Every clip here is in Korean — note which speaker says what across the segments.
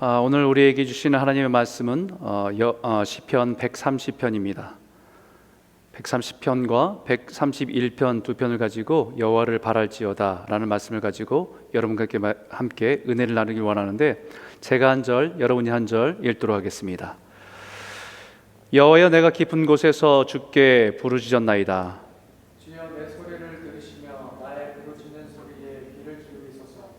Speaker 1: 오늘 우리에게 주시는 하나님의 말씀은 시편 130편입니다. 130편과 131편 두 편을 가지고 여호와를 바랄지어다 라는 말씀을 가지고 여러분과 함께 은혜를 나누길 원하는데, 제가 한 절, 여러분이 한 절 읽도록 하겠습니다. 여호와여, 내가 깊은 곳에서 주께 부르짖었나이다.
Speaker 2: 주여, 내 소리를 들으시며 나의 부르짖는 소리에 귀를 기울이소서.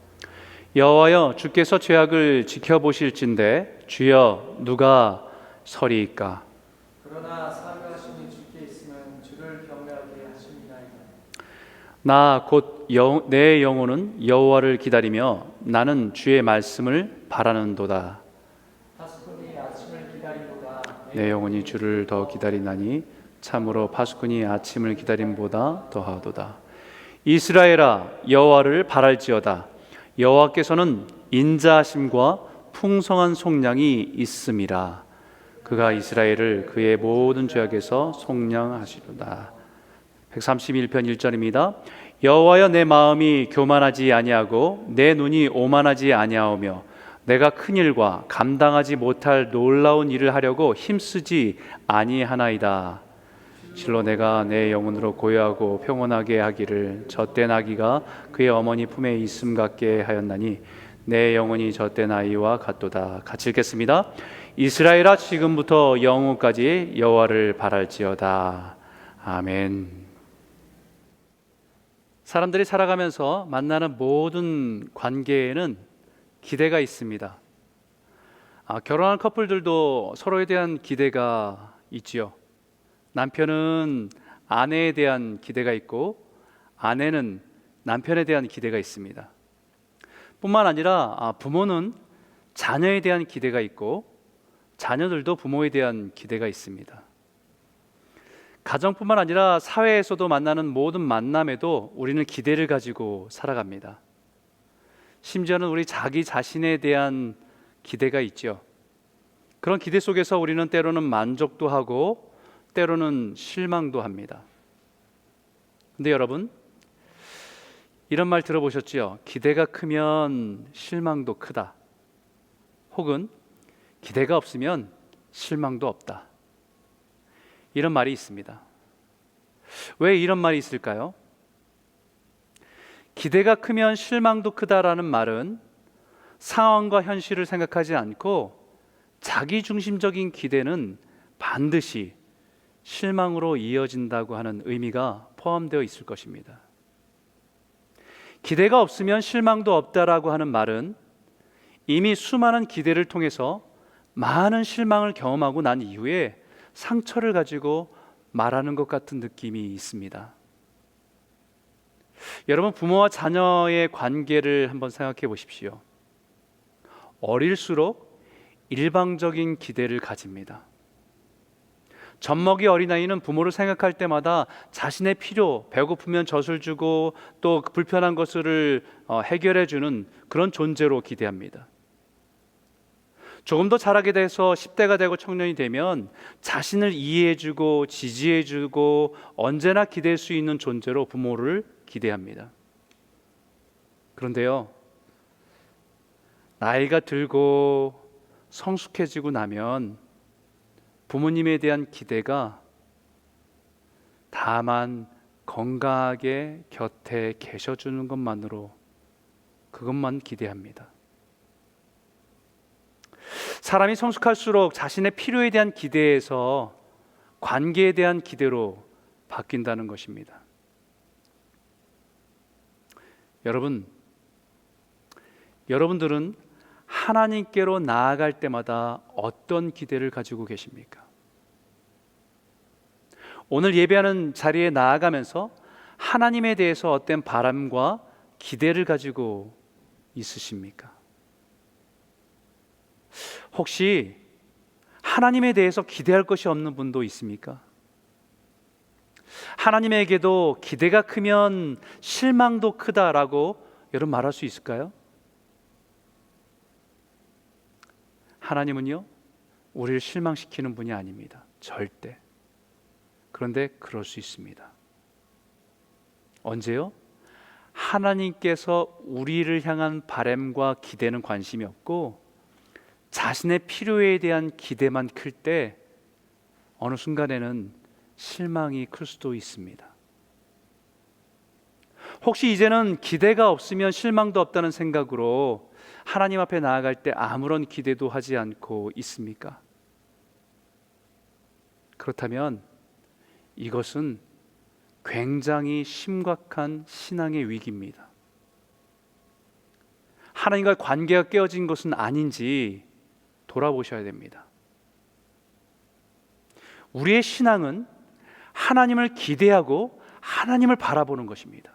Speaker 1: 여호와여, 주께서 죄악을 지켜보실진대 주여 누가 서리이까.
Speaker 2: 그러나 사교하심이 주께 있으면 주를 경외하게 하심이나이다.
Speaker 1: 나 곧 내 영혼은 여호와를 기다리며 나는 주의 말씀을 바라는도다.
Speaker 2: 파수꾼이 아침을 기다림보다
Speaker 1: 내 영혼이 주를 더 기다리나니 참으로 파수꾼이 아침을 기다림보다 더하도다. 이스라엘아, 여호와를 바랄지어다. 여호와께서는 인자하심과 풍성한 속량이 있음이라. 그가 이스라엘을 그의 모든 죄악에서 속량하시도다. 131편 1절입니다. 여호와여, 내 마음이 교만하지 아니하고 내 눈이 오만하지 아니하오며 내가 큰 일과 감당하지 못할 놀라운 일을 하려고 힘쓰지 아니하나이다. 실로 내가 내 영혼으로 고요하고 평온하게 하기를 젖된 아기가 그의 어머니 품에 있음 같게 하였나니 내 영혼이 젖된 아이와 같도다. 같이 읽겠습니다. 이스라엘아, 지금부터 영원까지 여호와를 바랄지어다. 아멘. 사람들이 살아가면서 만나는 모든 관계에는 기대가 있습니다. 결혼한 커플들도 서로에 대한 기대가 있지요. 남편은 아내에 대한 기대가 있고 아내는 남편에 대한 기대가 있습니다. 뿐만 아니라 부모는 자녀에 대한 기대가 있고 자녀들도 부모에 대한 기대가 있습니다. 가정뿐만 아니라 사회에서도 만나는 모든 만남에도 우리는 기대를 가지고 살아갑니다. 심지어는 우리 자기 자신에 대한 기대가 있죠. 그런 기대 속에서 우리는 때로는 만족도 하고 때로는 실망도 합니다. 근데 여러분, 이런 말 들어보셨죠? 기대가 크면 실망도 크다. 혹은 기대가 없으면 실망도 없다. 이런 말이 있습니다. 왜 이런 말이 있을까요? 기대가 크면 실망도 크다라는 말은 상황과 현실을 생각하지 않고 자기중심적인 기대는 반드시 실망으로 이어진다고 하는 의미가 포함되어 있을 것입니다. 기대가 없으면 실망도 없다라고 하는 말은 이미 수많은 기대를 통해서 많은 실망을 경험하고 난 이후에 상처를 가지고 말하는 것 같은 느낌이 있습니다. 여러분, 부모와 자녀의 관계를 한번 생각해 보십시오. 어릴수록 일방적인 기대를 가집니다. 젖먹이 어린아이는 부모를 생각할 때마다 자신의 필요, 배고프면 젖을 주고 또 불편한 것을 해결해 주는 그런 존재로 기대합니다. 조금 더 자라게 돼서 10대가 되고 청년이 되면 자신을 이해해주고 지지해주고 언제나 기댈 수 있는 존재로 부모를 기대합니다. 그런데요, 나이가 들고 성숙해지고 나면 부모님에 대한 기대가 다만 건강하게 곁에 계셔주는 것만으로 그것만 기대합니다. 사람이 성숙할수록 자신의 필요에 대한 기대에서 관계에 대한 기대로 바뀐다는 것입니다. 여러분들은 하나님께로 나아갈 때마다 어떤 기대를 가지고 계십니까? 오늘 예배하는 자리에 나아가면서 하나님에 대해서 어떤 바람과 기대를 가지고 있으십니까? 혹시 하나님에 대해서 기대할 것이 없는 분도 있습니까? 하나님에게도 기대가 크면 실망도 크다라고 여러분 말할 수 있을까요? 하나님은요, 우리를 실망시키는 분이 아닙니다. 절대. 그런데 그럴 수 있습니다. 언제요? 하나님께서 우리를 향한 바람과 기대는 관심이 없고 자신의 필요에 대한 기대만 클 때 어느 순간에는 실망이 클 수도 있습니다. 혹시 이제는 기대가 없으면 실망도 없다는 생각으로 하나님 앞에 나아갈 때 아무런 기대도 하지 않고 있습니까? 그렇다면 이것은 굉장히 심각한 신앙의 위기입니다. 하나님과 관계가 깨어진 것은 아닌지 돌아보셔야 됩니다. 우리의 신앙은 하나님을 기대하고 하나님을 바라보는 것입니다.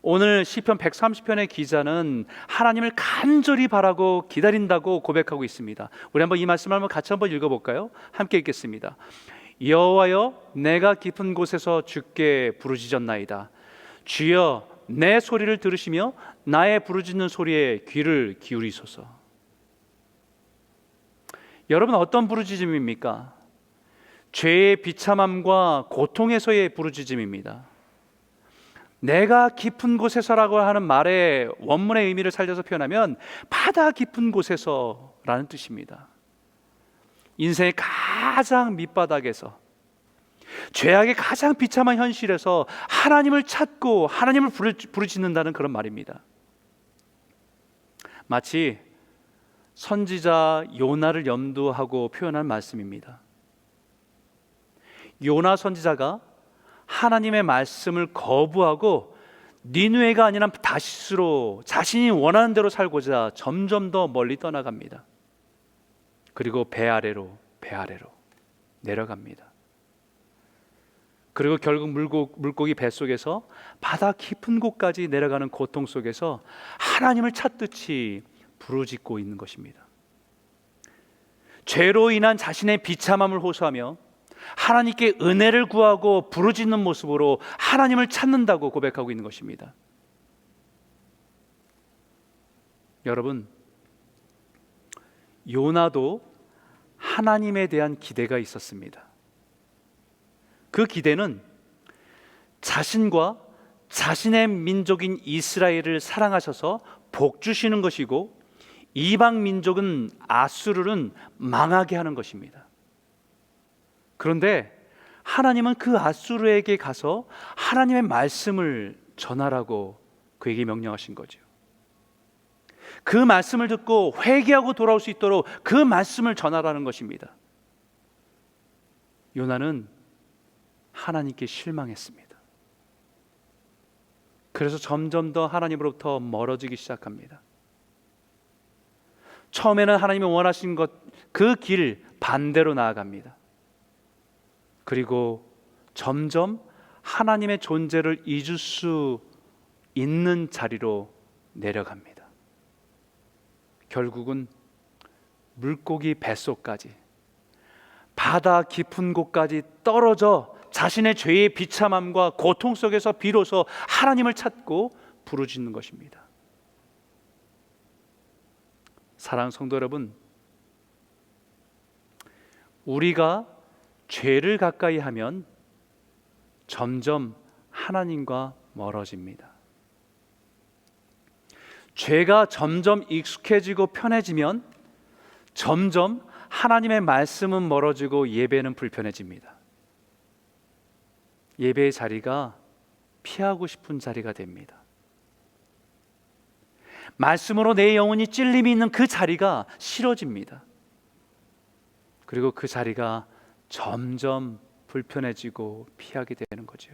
Speaker 1: 오늘 시편 130편의 기자는 하나님을 간절히 바라고 기다린다고 고백하고 있습니다. 우리 한번 이 말씀을 한번 같이 한번 읽어볼까요? 함께 읽겠습니다. 여호와여, 내가 깊은 곳에서 주께 부르짖었나이다. 주여, 내 소리를 들으시며 나의 부르짖는 소리에 귀를 기울이소서. 여러분, 어떤 부르짖음입니까? 죄의 비참함과 고통에서의 부르짖음입니다. 내가 깊은 곳에서라고 하는 말의 원문의 의미를 살려서 표현하면 바다 깊은 곳에서라는 뜻입니다. 인생의 가장 밑바닥에서, 죄악의 가장 비참한 현실에서 하나님을 찾고 하나님을 부르짖는다는 그런 말입니다. 마치 선지자 요나를 염두하고 표현한 말씀입니다. 요나 선지자가 하나님의 말씀을 거부하고 니느웨가 아니라 다시스로 자신이 원하는 대로 살고자 점점 더 멀리 떠나갑니다. 그리고 배 아래로 내려갑니다. 그리고 결국 물고기 뱃속에서 바다 깊은 곳까지 내려가는 고통 속에서 하나님을 찾듯이 부르짖고 있는 것입니다. 죄로 인한 자신의 비참함을 호소하며 하나님께 은혜를 구하고 부르짖는 모습으로 하나님을 찾는다고 고백하고 있는 것입니다. 여러분, 요나도 하나님에 대한 기대가 있었습니다. 그 기대는 자신과 자신의 민족인 이스라엘을 사랑하셔서 복 주시는 것이고, 이방 민족은 아수르는 망하게 하는 것입니다. 그런데 하나님은 그 아수르에게 가서 하나님의 말씀을 전하라고 그에게 명령하신 거죠. 그 말씀을 듣고 회개하고 돌아올 수 있도록 그 말씀을 전하라는 것입니다. 요나는 하나님께 실망했습니다. 그래서 점점 더 하나님으로부터 멀어지기 시작합니다. 처음에는 하나님이 원하신 것, 그 길 반대로 나아갑니다. 그리고 점점 하나님의 존재를 잊을 수 있는 자리로 내려갑니다. 결국은 물고기 뱃속까지, 바다 깊은 곳까지 떨어져 자신의 죄의 비참함과 고통 속에서 비로소 하나님을 찾고 부르짖는 것입니다. 사랑하는 성도 여러분, 우리가 죄를 가까이 하면 점점 하나님과 멀어집니다. 죄가 점점 익숙해지고 편해지면 점점 하나님의 말씀은 멀어지고 예배는 불편해집니다. 예배의 자리가 피하고 싶은 자리가 됩니다. 말씀으로 내 영혼이 찔림이 있는 그 자리가 싫어집니다. 그리고 그 자리가 점점 불편해지고 피하게 되는 거죠.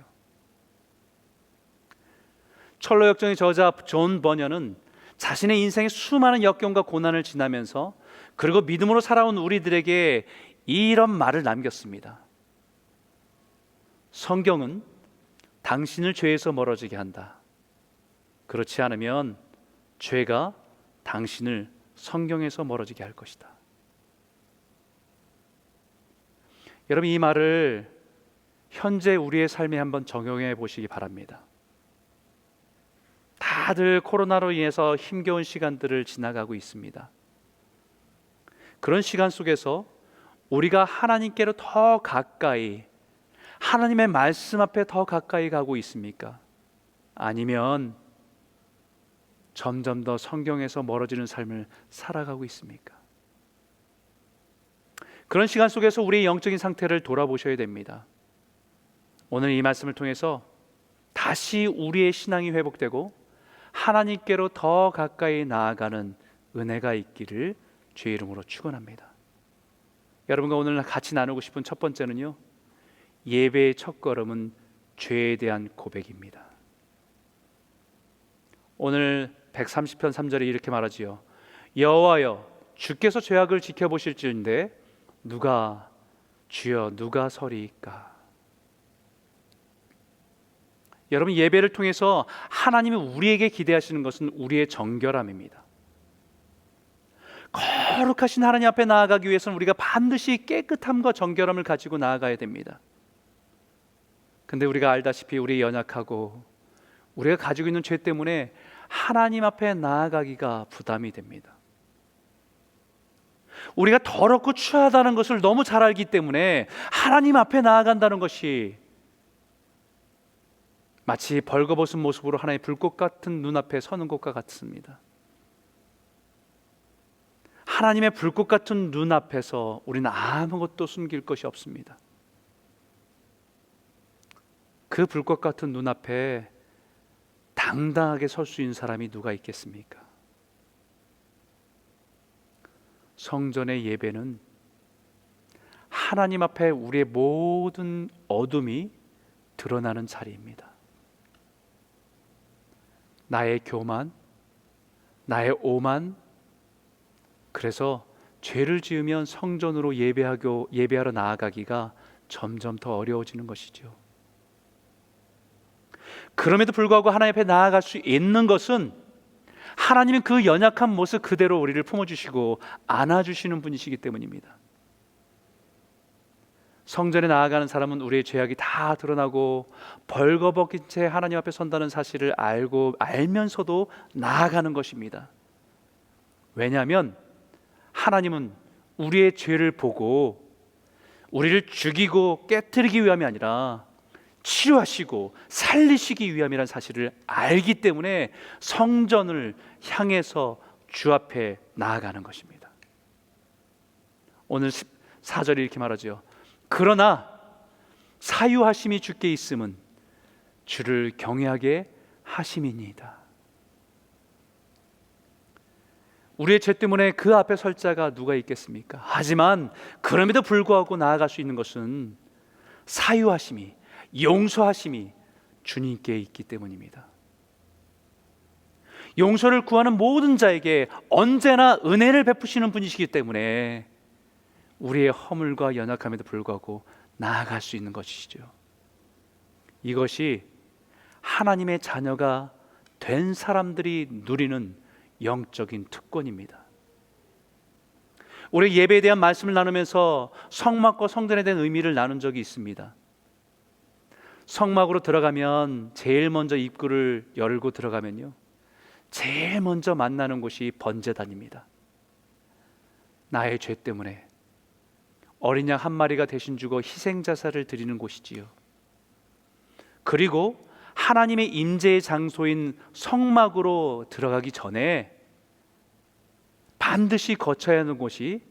Speaker 1: 철로 역정의 저자 존 버녀는 자신의 인생의 수많은 역경과 고난을 지나면서, 그리고 믿음으로 살아온 우리들에게 이런 말을 남겼습니다. 성경은 당신을 죄에서 멀어지게 한다. 그렇지 않으면 죄가 당신을 성경에서 멀어지게 할 것이다. 여러분, 이 말을 현재 우리의 삶에 한번 적용해 보시기 바랍니다. 다들 코로나로 인해서 힘겨운 시간들을 지나가고 있습니다. 그런 시간 속에서 우리가 하나님께로 더 가까이, 하나님의 말씀 앞에 더 가까이 가고 있습니까? 아니면 점점 더 성경에서 멀어지는 삶을 살아가고 있습니까? 그런 시간 속에서 우리의 영적인 상태를 돌아보셔야 됩니다. 오늘 이 말씀을 통해서 다시 우리의 신앙이 회복되고 하나님께로 더 가까이 나아가는 은혜가 있기를 주의 이름으로 축원합니다. 여러분과 오늘 같이 나누고 싶은 첫 번째는요, 예배의 첫걸음은 죄에 대한 고백입니다. 오늘 130편 3절에 이렇게 말하지요. 여호와여, 주께서 죄악을 지켜보실지인데 주여 누가 서리이까? 여러분, 예배를 통해서 하나님이 우리에게 기대하시는 것은 우리의 정결함입니다. 거룩하신 하나님 앞에 나아가기 위해서는 우리가 반드시 깨끗함과 정결함을 가지고 나아가야 됩니다. 근데 우리가 알다시피 우리 연약하고 우리가 가지고 있는 죄 때문에 하나님 앞에 나아가기가 부담이 됩니다. 우리가 더럽고 추하다는 것을 너무 잘 알기 때문에 하나님 앞에 나아간다는 것이 마치 벌거벗은 모습으로 하나님의 불꽃 같은 눈앞에 서는 것과 같습니다. 하나님의 불꽃 같은 눈앞에서 우리는 아무것도 숨길 것이 없습니다. 그 불꽃 같은 눈앞에 당당하게 설 수 있는 사람이 누가 있겠습니까? 성전의 예배는 하나님 앞에 우리의 모든 어둠이 드러나는 자리입니다. 나의 교만, 나의 오만, 그래서 죄를 지으면 성전으로 예배하러 나아가기가 점점 더 어려워지는 것이죠. 그럼에도 불구하고 하나님 앞에 나아갈 수 있는 것은 하나님은 그 연약한 모습 그대로 우리를 품어주시고 안아주시는 분이시기 때문입니다. 성전에 나아가는 사람은 우리의 죄악이 다 드러나고 벌거벗긴 채 하나님 앞에 선다는 사실을 알면서도 나아가는 것입니다. 왜냐하면 하나님은 우리의 죄를 보고 우리를 죽이고 깨뜨리기 위함이 아니라 치료하시고 살리시기 위함이라는 사실을 알기 때문에 성전을 향해서 주 앞에 나아가는 것입니다. 오늘 4절에 이렇게 말하죠. 그러나 사유하심이 주께 있음은 주를 경외하게 하심이니이다. 우리의 죄 때문에 그 앞에 설 자가 누가 있겠습니까? 하지만 그럼에도 불구하고 나아갈 수 있는 것은 사유하심이, 용서하심이 주님께 있기 때문입니다. 용서를 구하는 모든 자에게 언제나 은혜를 베푸시는 분이시기 때문에 우리의 허물과 연약함에도 불구하고 나아갈 수 있는 것이죠. 이것이 하나님의 자녀가 된 사람들이 누리는 영적인 특권입니다. 우리 예배에 대한 말씀을 나누면서 성막과 성전에 대한 의미를 나눈 적이 있습니다. 성막으로 들어가면 제일 먼저 입구를 열고 들어가면요, 제일 먼저 만나는 곳이 번제단입니다. 나의 죄 때문에 어린 양 한 마리가 대신 주고 희생자사를 드리는 곳이지요. 그리고 하나님의 임재의 장소인 성막으로 들어가기 전에 반드시 거쳐야 하는 곳이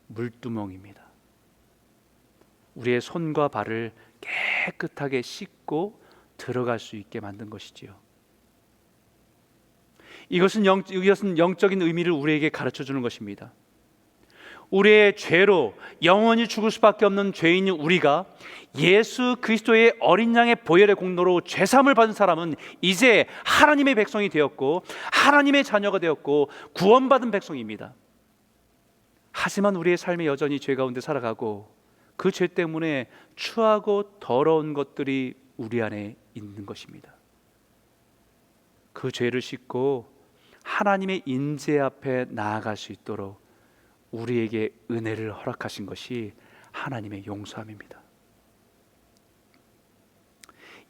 Speaker 1: 물두멍입니다. 우리의 손과 발을 깨끗하게 씻고 들어갈 수 있게 만든 것이지요. 이것은 영적인 의미를 우리에게 가르쳐 주는 것입니다. 우리의 죄로 영원히 죽을 수밖에 없는 죄인인 우리가 예수 그리스도의 어린 양의 보혈의 공로로 죄사함을 받은 사람은 이제 하나님의 백성이 되었고 하나님의 자녀가 되었고 구원받은 백성입니다. 하지만 우리의 삶에 여전히 죄 가운데 살아가고 그 죄 때문에 추하고 더러운 것들이 우리 안에 있는 것입니다. 그 죄를 씻고 하나님의 인재 앞에 나아갈 수 있도록 우리에게 은혜를 허락하신 것이 하나님의 용서함입니다.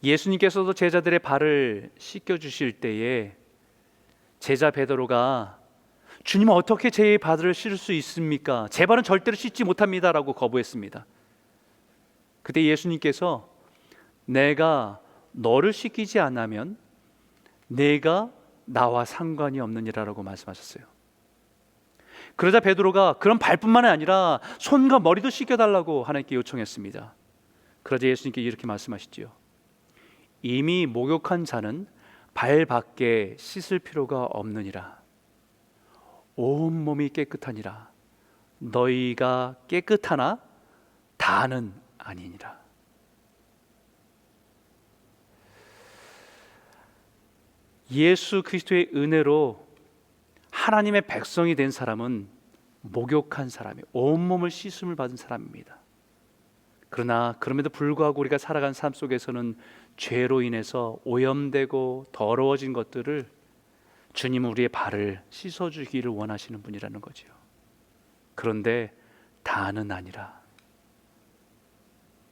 Speaker 1: 예수님께서도 제자들의 발을 씻겨주실 때에 제자 베드로가 주님, 어떻게 제 발을 씻을 수 있습니까? 제 발은 절대로 씻지 못합니다 라고 거부했습니다. 그때 예수님께서 내가 너를 씻기지 않으면 내가 나와 상관이 없느니라라고 말씀하셨어요. 그러자 베드로가 그런 발뿐만 아니라 손과 머리도 씻겨달라고 하나님께 요청했습니다. 그러자 예수님께 이렇게 말씀하시지요. 이미 목욕한 자는 발 밖에 씻을 필요가 없느니라. 온 몸이 깨끗하니라. 너희가 깨끗하나 다는 아니니라. 예수 그리스도의 은혜로 하나님의 백성이 된 사람은 목욕한 사람이 온몸을 씻음을 받은 사람입니다. 그러나 그럼에도 불구하고 우리가 살아간 삶 속에서는 죄로 인해서 오염되고 더러워진 것들을 주님은 우리의 발을 씻어주기를 원하시는 분이라는 거죠. 그런데 다는 아니라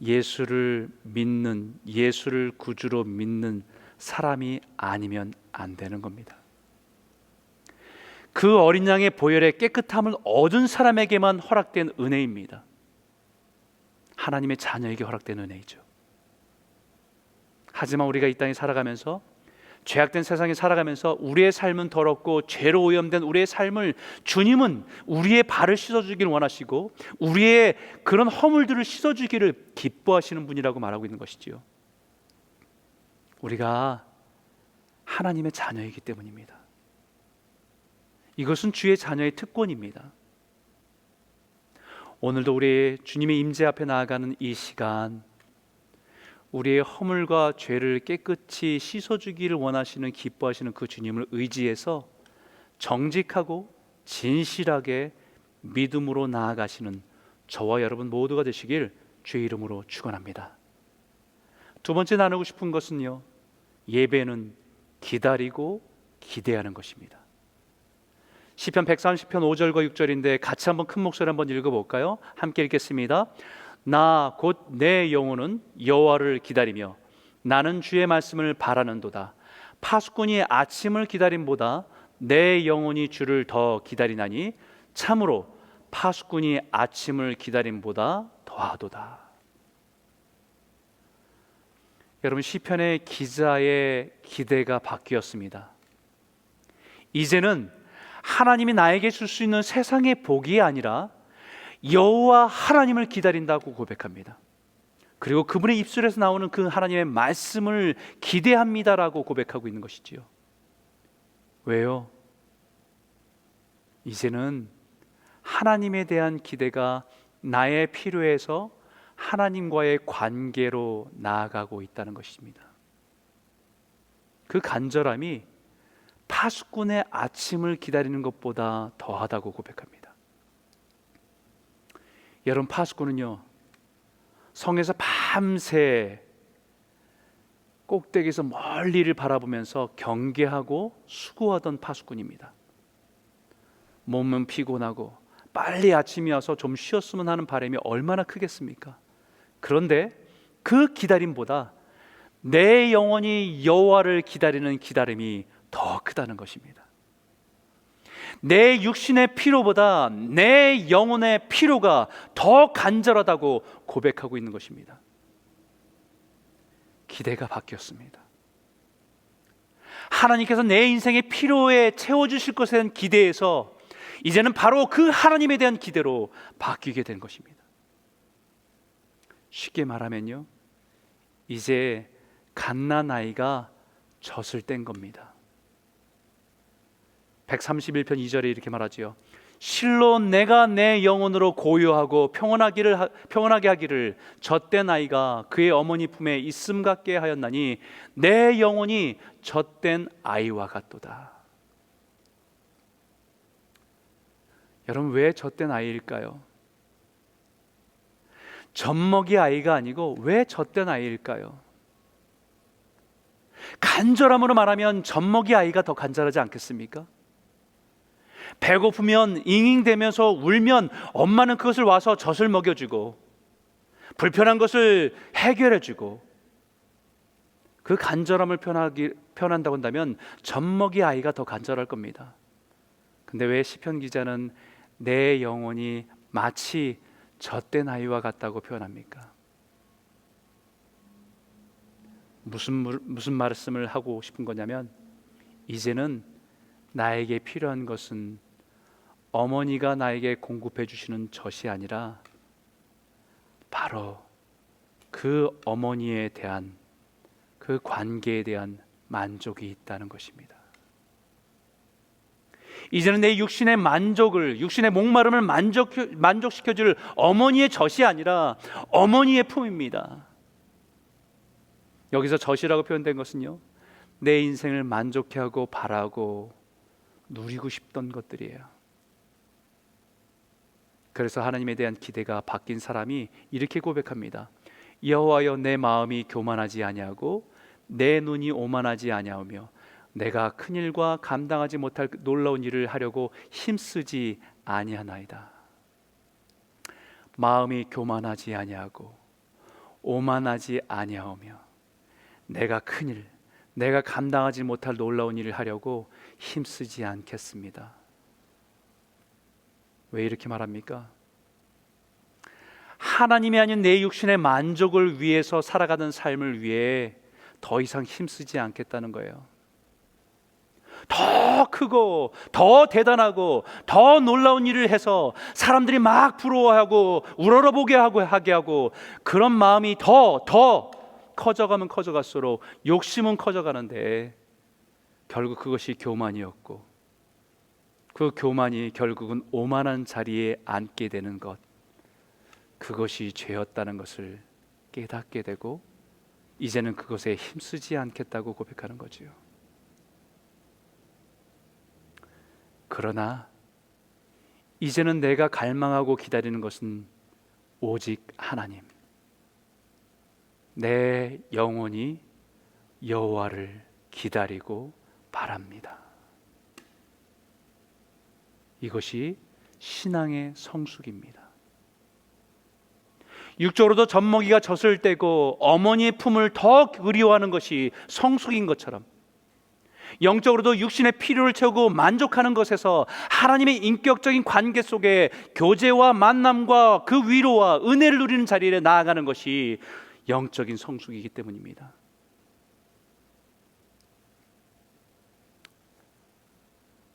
Speaker 1: 예수를 믿는, 예수를 구주로 믿는 사람이 아니면 안 되는 겁니다. 그 어린 양의 보혈의 깨끗함을 얻은 사람에게만 허락된 은혜입니다. 하나님의 자녀에게 허락된 은혜이죠. 하지만 우리가 이 땅에 살아가면서, 죄악된 세상에 살아가면서 우리의 삶은 더럽고 죄로 오염된 우리의 삶을 주님은 우리의 발을 씻어주기를 원하시고 우리의 그런 허물들을 씻어주기를 기뻐하시는 분이라고 말하고 있는 것이지요. 우리가 하나님의 자녀이기 때문입니다. 이것은 주의 자녀의 특권입니다. 오늘도 우리 주님의 임재 앞에 나아가는 이 시간, 우리의 허물과 죄를 깨끗이 씻어주기를 원하시는, 기뻐하시는 그 주님을 의지해서 정직하고 진실하게 믿음으로 나아가시는 저와 여러분 모두가 되시길 주의 이름으로 축원합니다. 두 번째 나누고 싶은 것은요, 예배는 기다리고 기대하는 것입니다. 시편 130편 5절과 6절인데 같이 한번 큰 목소리 한번 읽어볼까요? 함께 읽겠습니다. 나 곧 내 영혼은 여호와를 기다리며 나는 주의 말씀을 바라는도다. 파수꾼이 아침을 기다림보다 내 영혼이 주를 더 기다리나니 참으로 파수꾼이 아침을 기다림보다 더하도다. 여러분, 시편의 기자의 기대가 바뀌었습니다. 이제는 하나님이 나에게 줄 수 있는 세상의 복이 아니라 여호와 하나님을 기다린다고 고백합니다. 그리고 그분의 입술에서 나오는 그 하나님의 말씀을 기대합니다라고 고백하고 있는 것이지요. 왜요? 이제는 하나님에 대한 기대가 나의 필요에서 하나님과의 관계로 나아가고 있다는 것입니다. 그 간절함이 파수꾼의 아침을 기다리는 것보다 더하다고 고백합니다. 여러분, 파수꾼은요, 성에서 밤새 꼭대기에서 멀리를 바라보면서 경계하고 수고하던 파수꾼입니다. 몸은 피곤하고 빨리 아침이 와서 좀 쉬었으면 하는 바람이 얼마나 크겠습니까? 그런데 그 기다림보다 내 영혼이 여호와를 기다리는 기다림이 더 크다는 것입니다. 내 육신의 피로보다 내 영혼의 피로가 더 간절하다고 고백하고 있는 것입니다. 기대가 바뀌었습니다. 하나님께서 내 인생의 피로에 채워주실 것에 대한 기대에서 이제는 바로 그 하나님에 대한 기대로 바뀌게 된 것입니다. 쉽게 말하면요, 이제 갓난아이가 젖을 뗀 겁니다. 131편 2절에 이렇게 말하지요. 실로 내가 내 영혼으로 고요하고 평온하게 하기를 젖된 아이가 그의 어머니 품에 있음 같게 하였나니 내 영혼이 젖된 아이와 같도다. 여러분, 왜 젖된 아이일까요? 젖먹이 아이가 아니고 왜 젖된 아이일까요? 간절함으로 말하면 젖먹이 아이가 더 간절하지 않겠습니까? 배고프면 잉잉대면서 울면 엄마는 그것을 와서 젖을 먹여주고 불편한 것을 해결해주고, 그 간절함을 표현한다고 한다면 젖먹이 아이가 더 간절할 겁니다. 근데 왜 시편 기자는 내 영혼이 마치 젖된 아이와 같다고 표현합니까? 무슨 말씀을 하고 싶은 거냐면, 이제는 나에게 필요한 것은 어머니가 나에게 공급해 주시는 젖이 아니라 바로 그 어머니에 대한 그 관계에 대한 만족이 있다는 것입니다. 이제는 내 육신의 만족을, 육신의 목마름을 만족시켜줄 어머니의 젖이 아니라 어머니의 품입니다. 여기서 젖이라고 표현된 것은요, 내 인생을 만족해 하고 바라고 누리고 싶던 것들이에요. 그래서 하나님에 대한 기대가 바뀐 사람이 이렇게 고백합니다. 여호와여, 내 마음이 교만하지 아니하고 내 눈이 오만하지 아니하며 내가 큰 일과 감당하지 못할 놀라운 일을 하려고 힘쓰지 아니하나이다. 마음이 교만하지 아니하고 오만하지 아니하며 내가 큰 일, 내가 감당하지 못할 놀라운 일을 하려고 힘쓰지 않겠습니다. 왜 이렇게 말합니까? 하나님이 아닌 내 육신의 만족을 위해서 살아가는 삶을 위해 더 이상 힘쓰지 않겠다는 거예요. 더 크고 더 대단하고 더 놀라운 일을 해서 사람들이 막 부러워하고 우러러보게 하게 하고 그런 마음이 더 커져가면 커져갈수록 욕심은 커져가는데 결국 그것이 교만이었고 그 교만이 결국은 오만한 자리에 앉게 되는 것, 그것이 죄였다는 것을 깨닫게 되고 이제는 그것에 힘쓰지 않겠다고 고백하는 거지요. 그러나 이제는 내가 갈망하고 기다리는 것은 오직 하나님, 내 영혼이 여호와를 기다리고 바랍니다. 이것이 신앙의 성숙입니다. 육적으로도 젖먹이가 젖을 떼고 어머니의 품을 더 그리워하는 것이 성숙인 것처럼 영적으로도 육신의 필요를 채우고 만족하는 것에서 하나님의 인격적인 관계 속에 교제와 만남과 그 위로와 은혜를 누리는 자리에 나아가는 것이 영적인 성숙이기 때문입니다.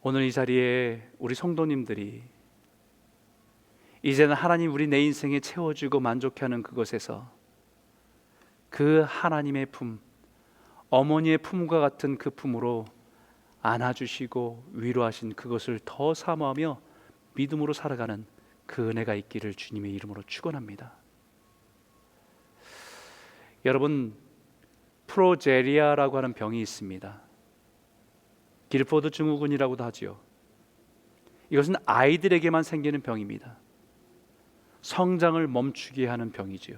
Speaker 1: 오늘 이 자리에 우리 성도님들이 이제는 하나님 우리 내 인생에 채워주고 만족해하는 그것에서 그 하나님의 품, 어머니의 품과 같은 그 품으로 안아주시고 위로하신 그것을 더 사모하며 믿음으로 살아가는 그 은혜가 있기를 주님의 이름으로 축원합니다. 여러분, 프로제리아라고 하는 병이 있습니다. 길포드 증후군이라고도 하지요. 이것은 아이들에게만 생기는 병입니다. 성장을 멈추게 하는 병이지요.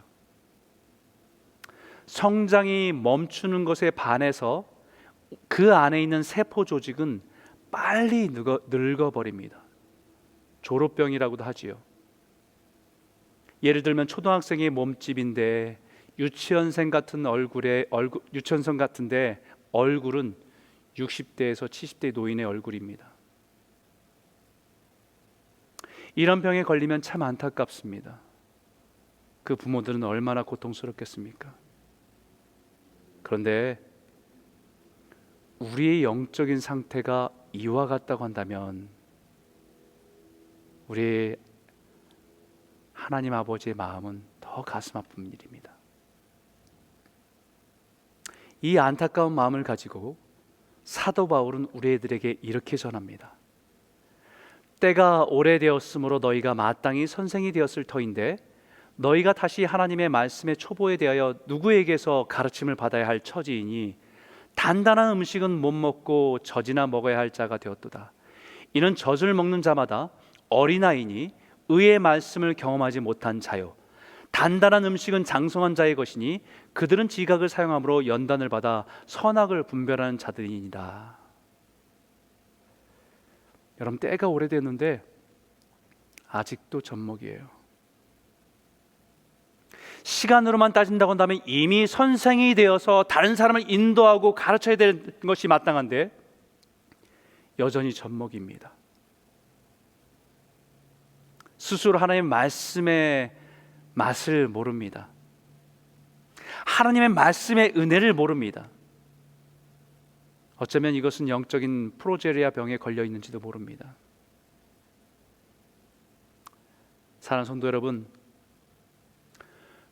Speaker 1: 성장이 멈추는 것에 반해서 그 안에 있는 세포 조직은 빨리 늙어버립니다. 졸업병이라고도 하지요. 예를 들면 초등학생의 몸집인데 유치원생 같은 유치원생 같은데 얼굴은 60대에서 70대 노인의 얼굴입니다. 이런 병에 걸리면 참 안타깝습니다. 그 부모들은 얼마나 고통스럽겠습니까? 그런데 우리의 영적인 상태가 이와 같다고 한다면 우리 하나님 아버지의 마음은 더 가슴 아픈 일입니다. 이 안타까운 마음을 가지고 사도 바울은 우리 애들에게 이렇게 전합니다. 때가 오래되었으므로 너희가 마땅히 선생이 되었을 터인데 너희가 다시 하나님의 말씀의 초보에 대하여 누구에게서 가르침을 받아야 할 처지이니 단단한 음식은 못 먹고 젖이나 먹어야 할 자가 되었도다. 이는 젖을 먹는 자마다 어린아이니 의의 말씀을 경험하지 못한 자요 단단한 음식은 장성한 자의 것이니 그들은 지각을 사용함으로 연단을 받아 선악을 분별하는 자들이니이다. 여러분, 때가 오래됐는데 아직도 젖먹이에요. 시간으로만 따진다고 한다면 이미 선생이 되어서 다른 사람을 인도하고 가르쳐야 되는 것이 마땅한데 여전히 젖먹입니다. 스스로 하나님의 말씀의 맛을 모릅니다. 하나님의 말씀의 은혜를 모릅니다. 어쩌면 이것은 영적인 프로제리아 병에 걸려 있는지도 모릅니다. 사랑하는 성도 여러분,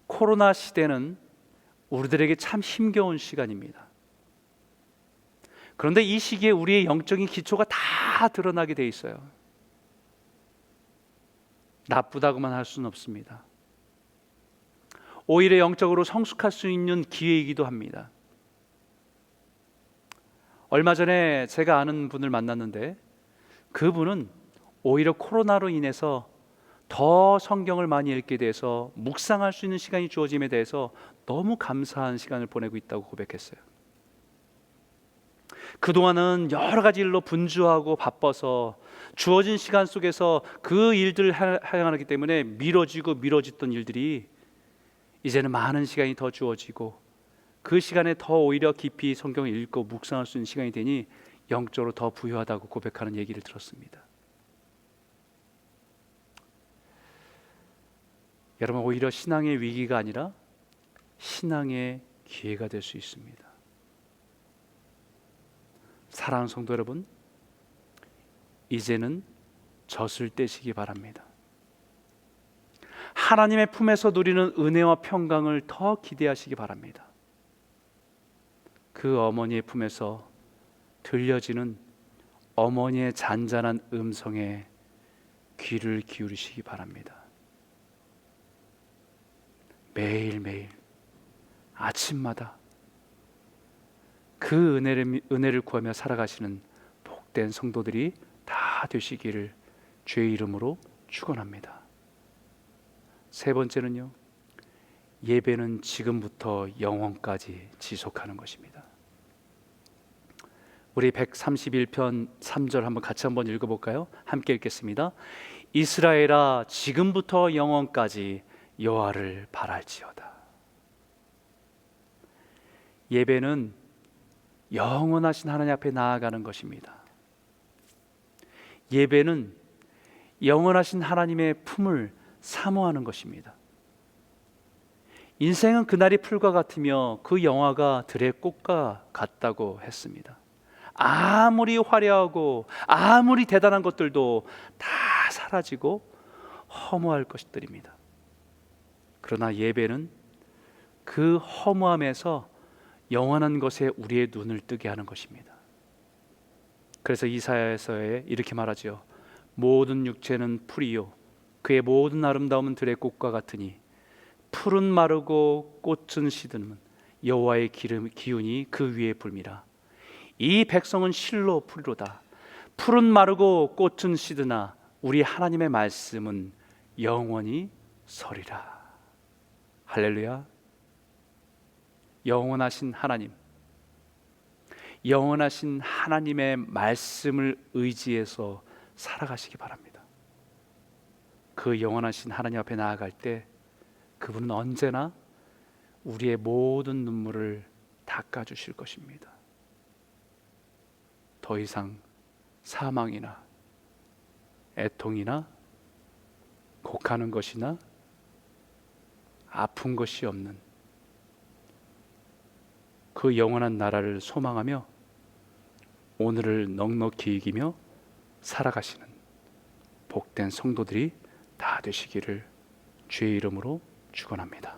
Speaker 1: 코로나 시대는 우리들에게 참 힘겨운 시간입니다. 그런데 이 시기에 우리의 영적인 기초가 다 드러나게 돼 있어요. 나쁘다고만 할 수는 없습니다. 오히려 영적으로 성숙할 수 있는 기회이기도 합니다. 얼마 전에 제가 아는 분을 만났는데 그분은 오히려 코로나로 인해서 더 성경을 많이 읽게 돼서 묵상할 수 있는 시간이 주어짐에 대해서 너무 감사한 시간을 보내고 있다고 고백했어요. 그동안은 여러 가지 일로 분주하고 바빠서 주어진 시간 속에서 그 일들을 행하기 때문에 미뤄지던 일들이 이제는 많은 시간이 더 주어지고 그 시간에 더 오히려 깊이 성경을 읽고 묵상할 수 있는 시간이 되니 영적으로 더 부유하다고 고백하는 얘기를 들었습니다. 여러분, 오히려 신앙의 위기가 아니라 신앙의 기회가 될 수 있습니다. 사랑하는 성도 여러분, 이제는 젖을 떼시기 바랍니다. 하나님의 품에서 누리는 은혜와 평강을 더 기대하시기 바랍니다. 그 어머니의 품에서 들려지는 어머니의 잔잔한 음성에 귀를 기울이시기 바랍니다. 매일매일 아침마다 그 은혜를 구하며 살아가시는 복된 성도들이 다 되시기를 주의 이름으로 축원합니다. 세 번째는요, 예배는 지금부터 영원까지 지속하는 것입니다. 우리 131편 3절 한번 같이 한번 읽어볼까요? 함께 읽겠습니다. 이스라엘아, 지금부터 영원까지 여호와를 바랄지어다. 예배는 영원하신 하나님 앞에 나아가는 것입니다. 예배는 영원하신 하나님의 품을 사모하는 것입니다. 인생은 그날이 풀과 같으며 그 영화가 들의 꽃과 같다고 했습니다. 아무리 화려하고 아무리 대단한 것들도 다 사라지고 허무할 것들입니다. 그러나 예배는 그 허무함에서 영원한 것에 우리의 눈을 뜨게 하는 것입니다. 그래서 이사야서에 이렇게 말하죠. 모든 육체는 풀이요 그의 모든 아름다움은 들의 꽃과 같으니 풀은 마르고 꽃은 시드는 여호와의 기운이 그 위에 불미라. 이 백성은 실로 풀이로다. 풀은 마르고 꽃은 시드나 우리 하나님의 말씀은 영원히 서리라. 할렐루야. 영원하신 하나님, 영원하신 하나님의 말씀을 의지해서 살아가시기 바랍니다. 그 영원하신 하나님 앞에 나아갈 때 그분은 언제나 우리의 모든 눈물을 닦아주실 것입니다. 더 이상 사망이나 애통이나 곡하는 것이나 아픈 것이 없는 그 영원한 나라를 소망하며 오늘을 넉넉히 이기며 살아가시는 복된 성도들이 다 되시기를 주의 이름으로 축원합니다.